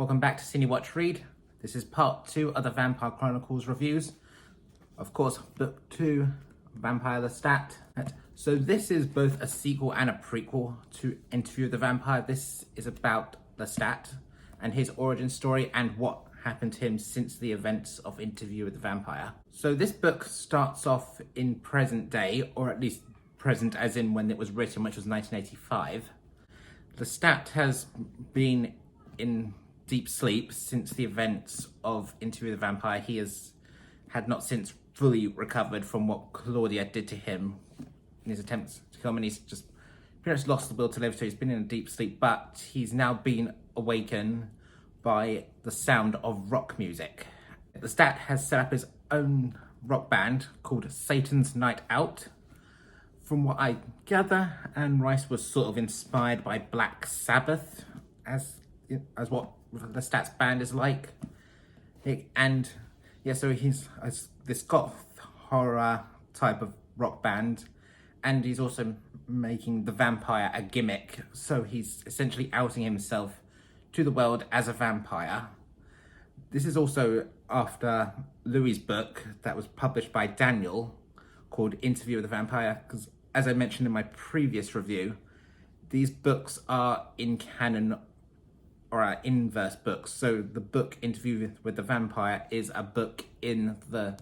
Welcome back to Cine Watch Read. This is part 2 of the Vampire Chronicles reviews. Of course, book 2, Vampire Lestat. So this is both a sequel and a prequel to Interview with the Vampire. This is about Lestat and his origin story and what happened to him since the events of Interview with the Vampire. So this book starts off in present day, or at least present as in when it was written, which was 1985. Lestat has been in deep sleep since the events of Interview with the Vampire. He had not since fully recovered from what Claudia did to him in his attempts to kill him, and he's just pretty much lost the will to live, so he's been in a deep sleep, but he's now been awakened by the sound of rock music. Lestat has set up his own rock band called Satan's Night Out. From what I gather, Anne Rice was sort of inspired by Black Sabbath as what Lestat's band is like. And yeah, so he's this goth horror type of rock band, and he's also making the vampire a gimmick. So he's essentially outing himself to the world as a vampire. This is also after Louis' book that was published by Daniel called Interview with the Vampire, because as I mentioned in my previous review, these books are in canon or are inverse books. So the book Interview with the Vampire is a book in the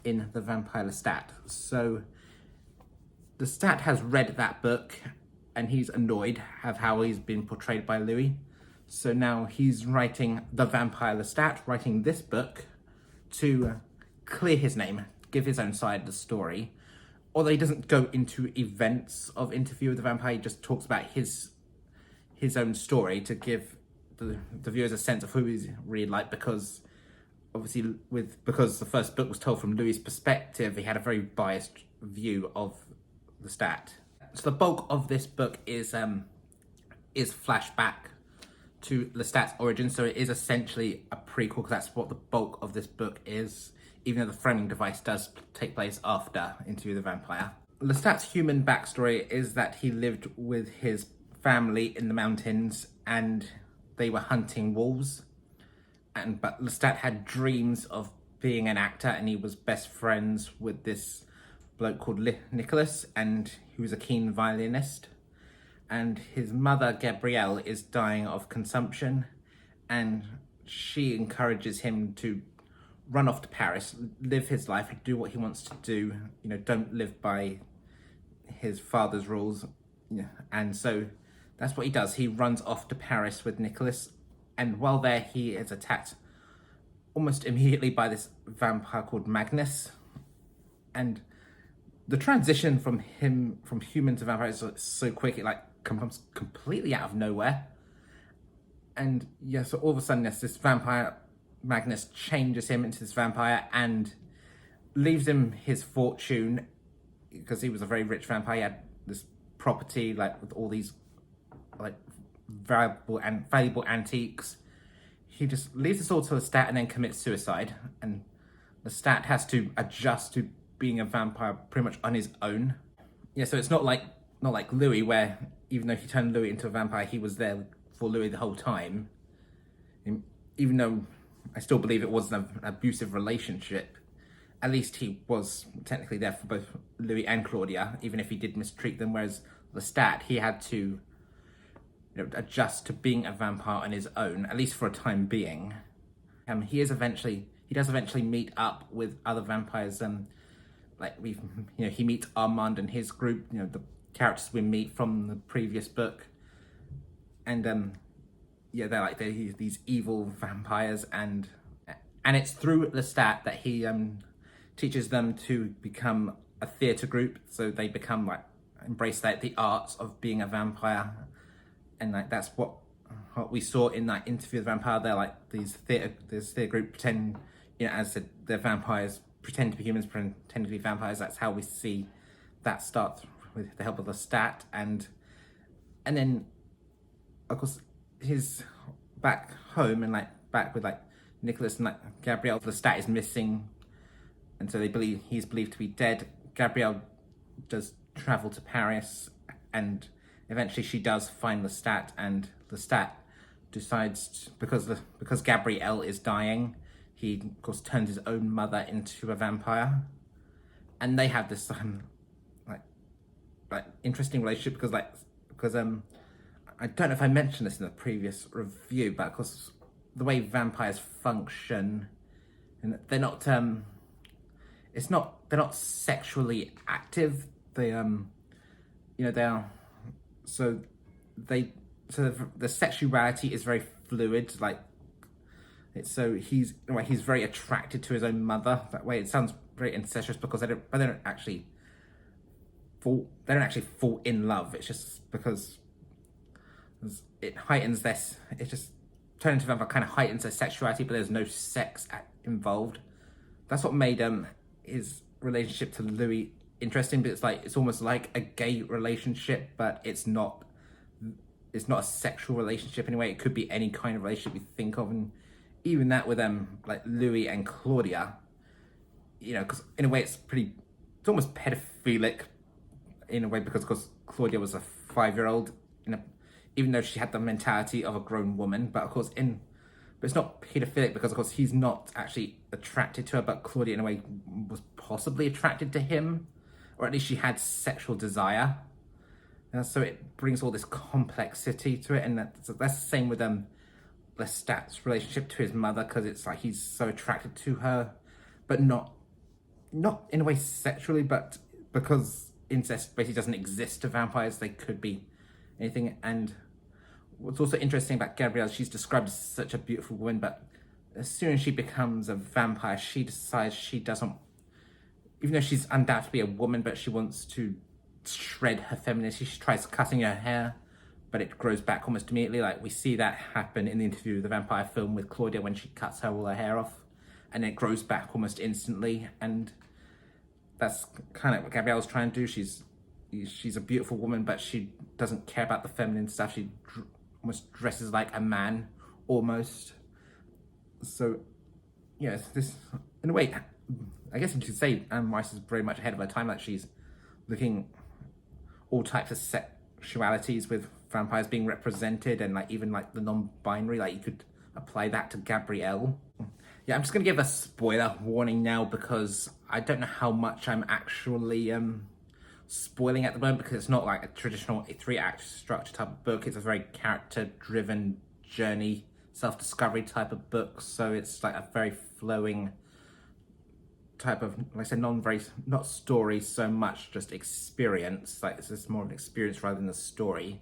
Vampire Lestat. So Lestat has read that book and he's annoyed of how he's been portrayed by Louis. So now he's writing the Vampire Lestat, writing this book to clear his name, give his own side of the story. Although he doesn't go into events of Interview with the Vampire, he just talks about his own story to give the viewers a sense of who he's really like, because obviously because the first book was told from Louis' perspective, he had a very biased view of Lestat. So the bulk of this book is flashback to Lestat's origin, so it is essentially a prequel, because that's what the bulk of this book is, even though the framing device does take place after Interview with the Vampire. Lestat's human backstory is that he lived with his family in the mountains and they were hunting wolves. But Lestat had dreams of being an actor, and he was best friends with this bloke called Nicholas, and he was a keen violinist. And his mother, Gabrielle, is dying of consumption, and she encourages him to run off to Paris, live his life, do what he wants to do, don't live by his father's rules. And so that's what he does. He runs off to Paris with Nicholas, and while there he is attacked almost immediately by this vampire called Magnus. And the transition from human to vampire is so quick, it comes completely out of nowhere. And yeah, so all of a sudden this vampire Magnus changes him into this vampire and leaves him his fortune, because he was a very rich vampire. He had this property with all these valuable antiques. He just leaves this all to Lestat and then commits suicide, and Lestat has to adjust to being a vampire pretty much on his own. Yeah, so it's not like Louis, where even though he turned Louis into a vampire, he was there for Louis the whole time. And even though I still believe it was an abusive relationship, at least he was technically there for both Louis and Claudia, even if he did mistreat them, whereas Lestat, he had to adjust to being a vampire on his own, at least for a time being. He does eventually meet up with other vampires, he meets Armand and his group, the characters we meet from the previous book. And they're these evil vampires, and it's through Lestat that he teaches them to become a theatre group, so they become embrace the arts of being a vampire. And that's what we saw in that Interview with the Vampire. They're this theatre group pretend, as I said, they're vampires, pretend to be humans, pretend to be vampires. That's how we see that start with the help of Lestat, and then of course he's back home and back with Nicholas and Gabrielle. Lestat is missing, and so he's believed to be dead. Gabrielle does travel to Paris, and eventually she does find Lestat, and Lestat decides because Gabrielle is dying, he of course turns his own mother into a vampire, and they have this like interesting relationship because I don't know if I mentioned this in the previous review, but of course the way vampires function, and they're not they're not sexually active. They they are the sexuality is very fluid. He's very attracted to his own mother. That way, it sounds very incestuous because they don't actually fall in love. It's just because it heightens this. It just turning into vampire kind of heightens their sexuality, but there's no sex involved. That's what made his relationship to Louis interesting. But it's almost like a gay relationship, but it's not a sexual relationship anyway. It could be any kind of relationship you think of, and even that with like Louis and Claudia, because in a way it's almost pedophilic in a way, because of course Claudia was a 5-year-old, even though she had the mentality of a grown woman, but of course but it's not pedophilic because of course he's not actually attracted to her, but Claudia in a way was possibly attracted to him, or at least she had sexual desire. So it brings all this complexity to it, and that's the same with Lestat's relationship to his mother, because it's like he's so attracted to her, but not in a way sexually, but because incest basically doesn't exist to vampires, they could be anything. And what's also interesting about Gabrielle, she's described as such a beautiful woman, but as soon as she becomes a vampire, she decides she doesn't, even though she's undoubtedly a woman, but she wants to shred her femininity. She tries cutting her hair, but it grows back almost immediately. Like we see that happen in the interview of the vampire film with Claudia when she cuts all her hair off, and it grows back almost instantly. And that's kind of what Gabrielle's trying to do. She's a beautiful woman, but she doesn't care about the feminine stuff. She almost dresses like a man, almost. So yes, this in a way, I guess you could say Anne Rice is very much ahead of her time. Like she's looking all types of sexualities with vampires being represented, and even the non-binary, like you could apply that to Gabrielle. Yeah, I'm just gonna give a spoiler warning now because I don't know how much I'm actually spoiling at the moment, because it's not like a traditional 3-act structure type of book. It's a very character-driven journey, self-discovery type of book. So it's like a very flowing type of, like I said, not story so much, just experience. Like this is more of an experience rather than a story.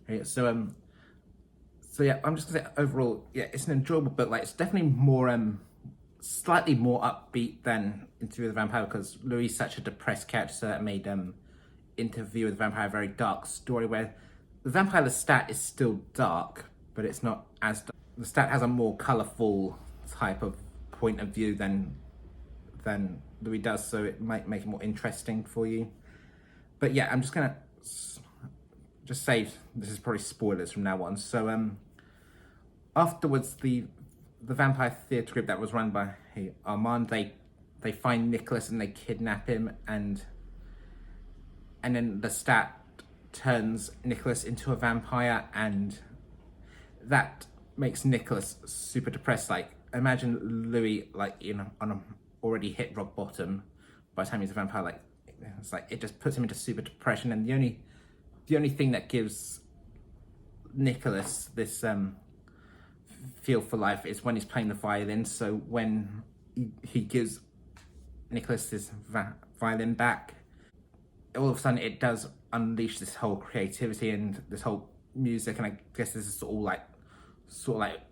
Okay, so yeah, I'm just gonna say overall, yeah, it's an enjoyable book. Like it's definitely more slightly more upbeat than Interview with the Vampire, because Louis is such a depressed character, so that made Interview with the Vampire a very dark story, where the Vampire Lestat is still dark, but it's not as dark. Lestat has a more colourful type of point of view than Louis does, so it might make it more interesting for you. But yeah, I'm just gonna just say this is probably spoilers from now on. So afterwards, the vampire theatre group that was run by Armand, they find Nicholas and they kidnap him, and then Lestat turns Nicholas into a vampire, and that makes Nicholas super depressed. Like imagine Louis on a already hit rock bottom by the time he's a vampire. Like it's like it just puts him into super depression, and the only thing that gives Nicholas this feel for life is when he's playing the violin. So when he gives Nicholas his violin back, all of a sudden it does unleash this whole creativity and this whole music, and I guess this is sort of like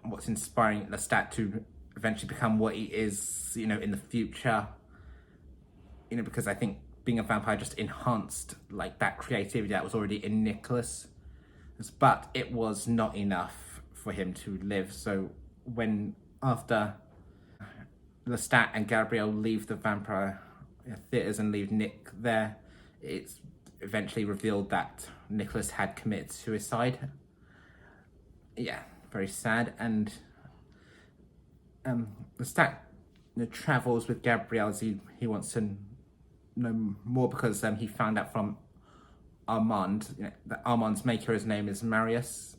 what's inspiring Lestat to eventually become what he is, in the future. Because I think being a vampire just enhanced like that creativity that was already in Nicholas, but it was not enough for him to live. So after Lestat and Gabrielle leave the vampire theatres and leave Nick there, it's eventually revealed that Nicholas had committed suicide. Yeah, very sad. And Lestat travels with Gabrielle as he wants to know more, because he found out from Armand that Armand's maker, his name is Marius,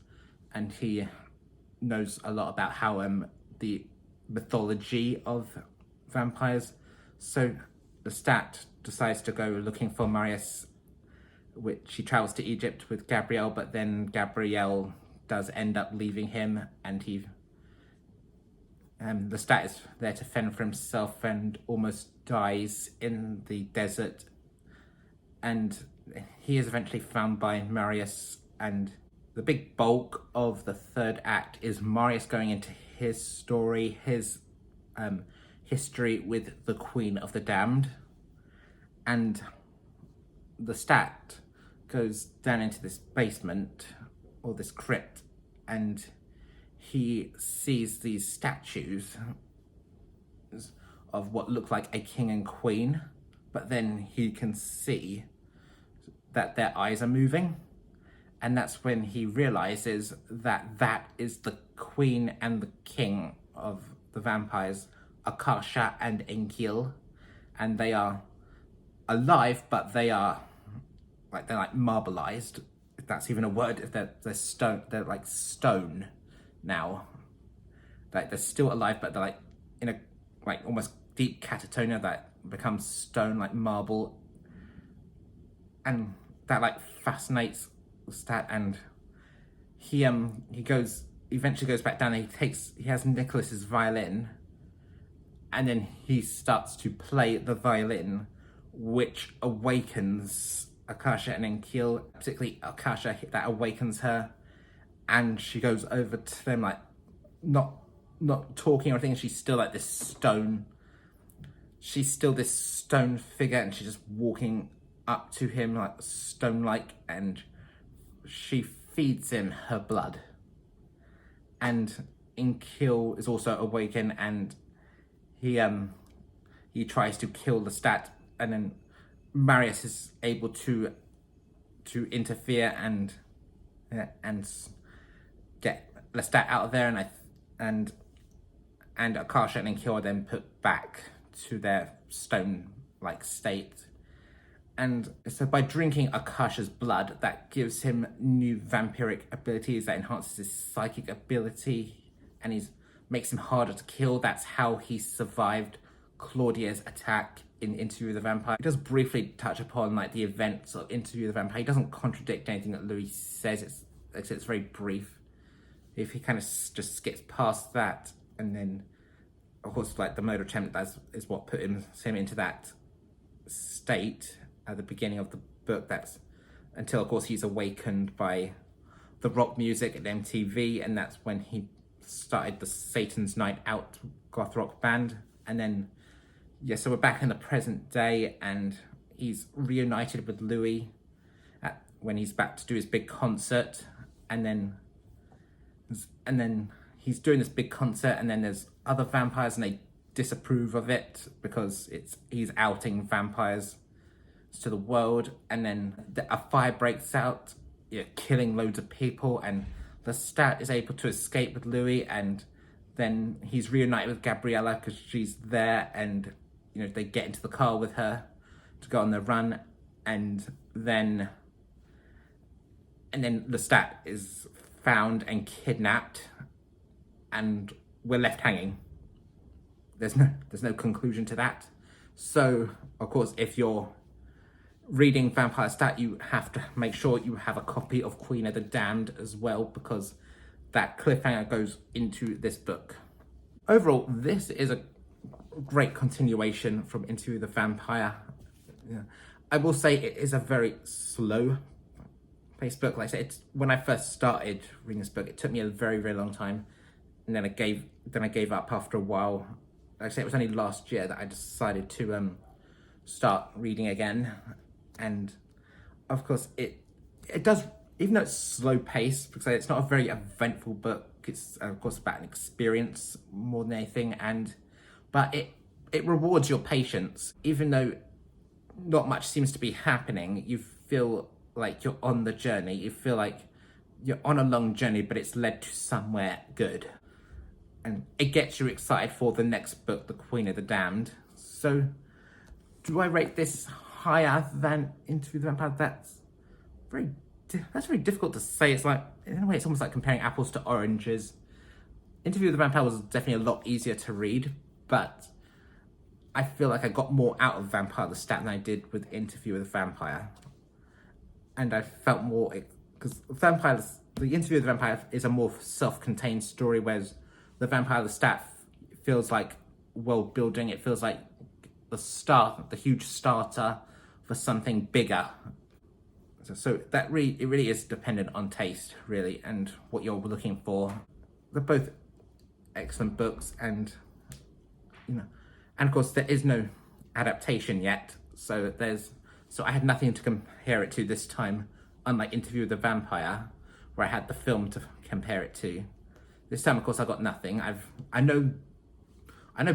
and he knows a lot about how the mythology of vampires. So Lestat decides to go looking for Marius, which he travels to Egypt with Gabrielle, but then Gabrielle does end up leaving him, and Lestat is there to fend for himself and almost dies in the desert. And he is eventually found by Marius, and the big bulk of the third act is Marius going into his story, his history with the Queen of the Damned. And Lestat goes down into this basement, or this crypt, and he sees these statues of what look like a king and queen, but then he can see that their eyes are moving, and that's when he realizes that that is the queen and the king of the vampires, Akasha and Enkil, and they are alive, but they're like marbleized, if that's even a word. If they're stone, they're like stone now. Like they're still alive, but they're like in a like almost deep catatonia that becomes stone, like marble, and that like fascinates Lestat. And he eventually goes back down, and he has Nicholas's violin, and then he starts to play the violin, which awakens Akasha and Enkil, particularly Akasha, that awakens her, and she goes over to them, like not talking or anything. She's still like this stone. She's still this stone figure, and she's just walking up to him like stone-like, and she feeds him her blood. And Enkil is also awakened, and he tries to kill Lestat, and then Marius is able to interfere and get Lestat out of there, and Akasha and Enkil are then put back to their stone-like state. And so by drinking Akasha's blood, that gives him new vampiric abilities, that enhances his psychic ability, and makes him harder to kill. That's how he survived Claudia's attack in Interview with the Vampire. He does briefly touch upon like the events of Interview with the Vampire. He doesn't contradict anything that Louis says. It's very brief. If he kind of just skips past that, and then of course like the murder attempt is what put him into that state at the beginning of the book. That's until of course he's awakened by the rock music at MTV, and that's when he started the Satan's Night Out goth rock band. And then so we're back in the present day, and he's reunited with Louis when he's back to do his big concert, and then he's doing this big concert, and then there's other vampires, and they disapprove of it because he's outing vampires to the world. And then a fire breaks out, killing loads of people, and Lestat is able to escape with Louis, and then he's reunited with Gabriella because she's there, and they get into the car with her to go on the run, and then Lestat is found and kidnapped, and we're left hanging. There's no conclusion to that. So of course, if you're reading Vampire Lestat, you have to make sure you have a copy of Queen of the Damned as well, because that cliffhanger goes into this book. Overall, this is a great continuation from Into the Vampire. I will say it is a very slow paced book. Like I said, when I first started reading this book, it took me a very, very long time, and then I gave up after a while. Like I said, it was only last year that I decided to start reading again. And of course it does, even though it's slow paced, because it's not a very eventful book, it's of course about an experience more than anything, but it rewards your patience. Even though not much seems to be happening, you feel like you're on the journey. You feel like you're on a long journey, but it's led to somewhere good, and it gets you excited for the next book, The Queen of the Damned. So do I rate this higher than Into the Vampire? That's very difficult to say. It's like, in a way, it's almost like comparing apples to oranges. Interview with the Vampire was definitely a lot easier to read, but I feel like I got more out of Vampire Lestat than I did with Interview with the Vampire. And I felt more, because the Interview with the Vampire is a more self-contained story, whereas the Vampire Lestat feels like world building. It feels like the huge starter for something bigger. So that it really is dependent on taste, really, and what you're looking for. They're both excellent books, and and of course there is no adaptation yet, so I had nothing to compare it to this time, unlike Interview with the Vampire, where I had the film to compare it to. This time, of course, I got nothing. I know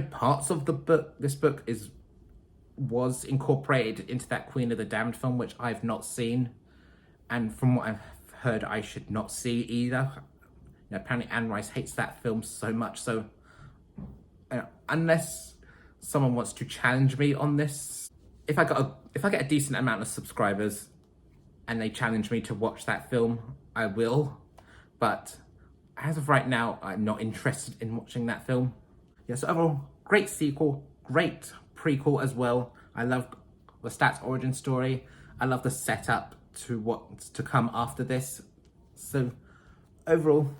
parts of the book. This book was incorporated into that Queen of the Damned film, which I've not seen, and from what I've heard, I should not see either. Apparently Anne Rice hates that film so much, so unless someone wants to challenge me on this, if I get a decent amount of subscribers and they challenge me to watch that film, I will. But as of right now, I'm not interested in watching that film. Yeah, so overall, great sequel, great prequel as well. I love Lestat's origin story. I love the setup to what's to come after this. So overall,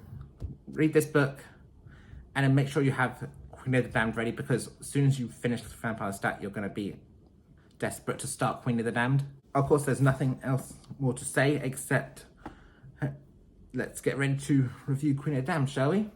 read this book and then make sure you have Queen of the Damned ready, because as soon as you finish Vampire Lestat, you're going to be desperate to start Queen of the Damned. Of course, there's nothing else more to say except let's get ready to review Queen of the Damned, shall we?